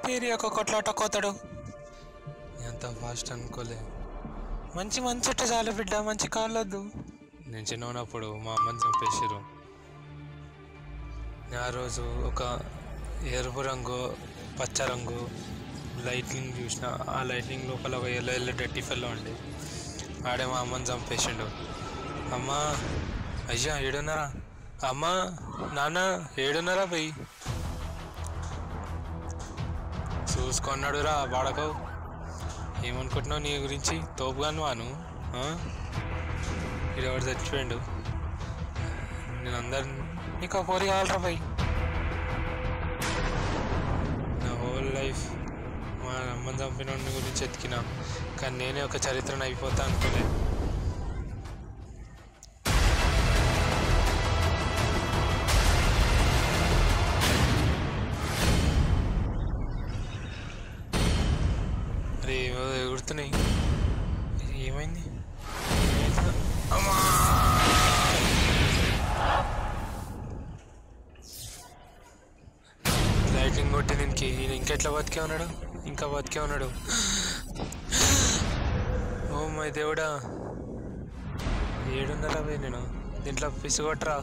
పేరు ఒక కొట్లాట కోతాడు. ఎంత ఫాస్ట్ అనుకోలే. మంచి మంచి చాలు బిడ్డ, మంచి కాళ్ళొద్దు. నేను చిన్న ఉన్నప్పుడు మా అమ్మని చంపేసారు. ఆ రోజు ఒక ఎరుపు రంగు పచ్చ రంగు లైట్నింగ్ చూసిన. ఆ లైట్నింగ్ లోపల ఒక ఎల్లో ఎల్లో డర్టీ ఫెల్లో ఉండి ఆడే మా అమ్మని చంపేసిండు. అమ్మా అయ్యా ఏడున్నారా, అమ్మా నాన్న ఏడున్నారా పోయి చూసుకున్నాడు రా వాడకవు. ఏమనుకుంటున్నావు నీ గురించి, తోపుగాను వాను. ఇడెవడు చచ్చిపోయాడు. నేను అందరు నీకు ఆ పోరి కావాలరా పోయి. నా హోల్ లైఫ్ మా అమ్మని చంపిన గురించి ఎతికినా, కానీ నేనే ఒక చరిత్రను అయిపోతా అనుకోలే. అరే ఎగురుతున్నాయి, ఏమైంది? అమ్మా లైటింగ్ కొట్టి దీనికి ఇంకెట్లా బతికే ఉన్నాడు, ఇంకా బతికే ఉన్నాడు. ఓ మై దేవుడా, ఏడున్నారా పోయి నేను దీంట్లో పిసుగొట్టరా.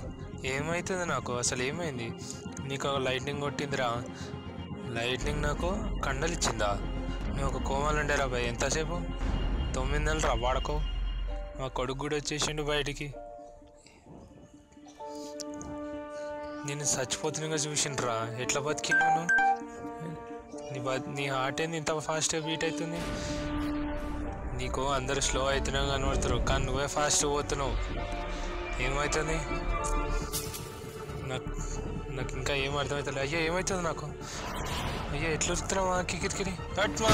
ఏమవుతుంది నాకు అసలు, ఏమైంది? నీకు ఒక లైట్నింగ్ కొట్టిందిరా, లైట్నింగ్ నాకు కండలు ఇచ్చిందా? నేను ఒక కోమాలు ఉండేరా భయ్, ఎంతసేపు 9 నెలలు రా వాడకో. మా కొడుకు కూడా వచ్చేసిండు బయటికి. నేను చచ్చిపోతున్నా చూసిండ్రా, ఎట్లా బతికినాను. నీ హార్ట్ ఏంది ఇంత ఫాస్ట్గా బీట్ అవుతుంది? నీకు అందరూ స్లో అవుతున్నావు కనబడతారు, కానీ నువ్వే ఫాస్ట్ పోతున్నావు. ఏమవుతుంది నాకు ఇంకా ఏం అర్థమవుతుంది. అయ్యో ఏమవుతుంది నాకు, అయ్యో ఎట్లా వస్తున్నావా కిరికిరి అట్మా.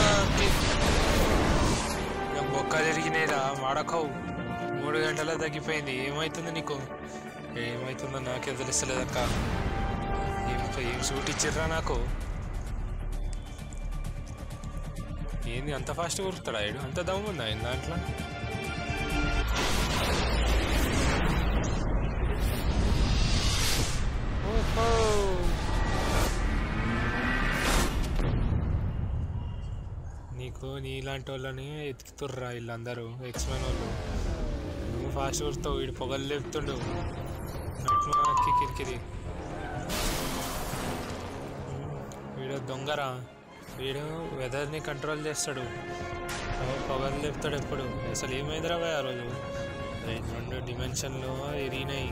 నాకు బొక్క జరిగినాయిరా వాడకవు. 3 గంటల తగ్గిపోయింది. ఏమవుతుంది నీకు? ఏమవుతుందో నాకే తెలుస్తలేదక్క. ఏం సూట్ ఇచ్చిర్రా నాకు? ఏంది అంత ఫాస్ట్ కురుకుతాడా ఆడు? అంత దమ్ముందా ఆయన దాంట్లో? ఓహో నీకు నీలాంటి వాళ్ళని ఎత్తుకుతుర్రా వీళ్ళందరూ, ఎక్స్మెన్ వాళ్ళు. నువ్వు ఫాస్ట్ కురుతావు, వీడు పొగలు లేపుతుండు అట్మాకి కిరికిరి. వీడు దొంగరా, వీడు వెదర్ని కంట్రోల్ చేస్తాడు, పొగలు లేపుతాడు ఎప్పుడు. అసలు ఏమైందిరా భయ్ ఆ రోజు? 2 డిమెన్షన్లు ఎరిగినాయి.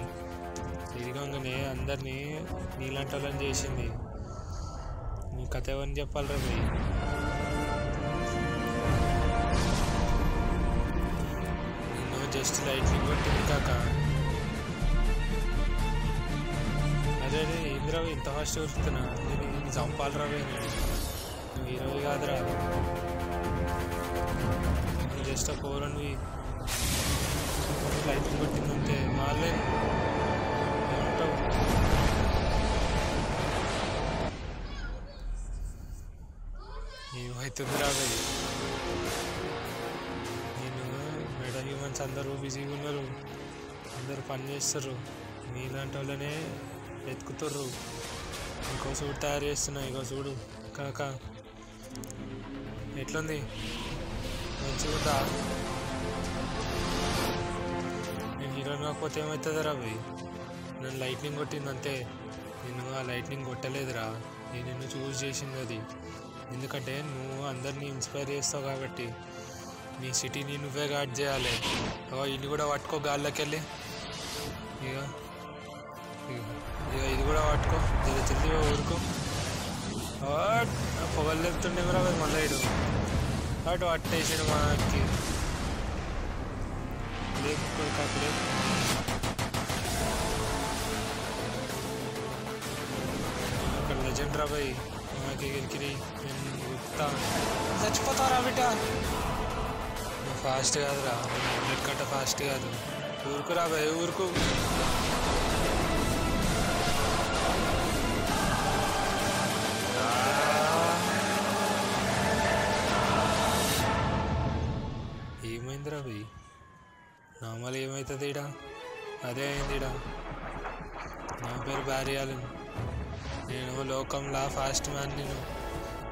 ఎరిగంగానే అందరినీ నీలాంటి వాళ్ళని చేసింది. నీ కథ ఎవరిని చెప్పాలిరా భయ్? జస్ట్ లైట్నింగ్ కొట్టింది కాక. అదే ఇంద్రా ఇంత ఫాస్ట్ ఉరుకుతున్నా, నేను చంపాలిరా పోయి. నువ్వు హీరోవి కాదురా, నువ్వు జస్ట్ ఒక ఓరన్వి. లైట్నింగ్ కొట్టిందంటే మాలే ఏమంటావు? ఏమవుతుందిరా పోయి? హ్యూమన్స్ అందరూ బిజీగా ఉన్నారు, అందరూ పని చేస్తారు. మీలాంటి వాళ్ళనే ఎత్తుకుతుర్రు. ఇంకో సూట్ తయారు చేస్తున్నా, ఇంకో చూడు కాక ఎట్లుంది, మంచిగా ఉందా? నేను హీరోయిన్ కాకపోతే ఏమవుతుందిరా భయ్? నన్ను లైట్నింగ్ కొట్టిందంతే. నేను ఆ లైట్నింగ్ కొట్టలేదురా, నేను నిన్ను చూస్ చేసింది అది. ఎందుకంటే నువ్వు అందరినీ ఇన్స్పైర్ చేస్తావు కాబట్టి. నీ సిటీని నువ్వే గార్డ్ చేయాలి. ఇల్లు కూడా పట్టుకో గాల్లోకి వెళ్ళి. ఇక ఇది కూడా పట్టుకో, జల్దీ ఊరుకో. పొగలు లేపుతుండేమరా మళ్ళీ ఇడు అటు అట్టేసాడు మనకి. లేపు కాకు అక్కడ లెజెండ్ రా భయ్, మాకి గిరికి నేను గుర్తా. చచ్చిపోతారా బిడ్డ? ఫాస్ట్ కాదురా, బుల్లెట్ కంటే ఫాస్ట్ కాదు. ఊరుకురా భయ్, ఊరుకు. ఏమైందిరా భయ్? నార్మల్ ఏమవుతుంది ఇడా? అదే అయింది ఇడా. నా పేరు బ్యారీ అలెన్, నేను లోకంలా ఫాస్ట్ మ్యాన్. నేను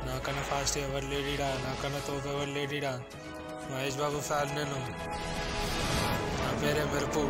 నా నాకన్నా ఫాస్ట్ ఎవరు లేడీడా, నాకన్నా తోపు ఎవరు లేడీడా. మహేష్ బాబు ఫ్యాన్ నేను. నా పేరే మెరుపు.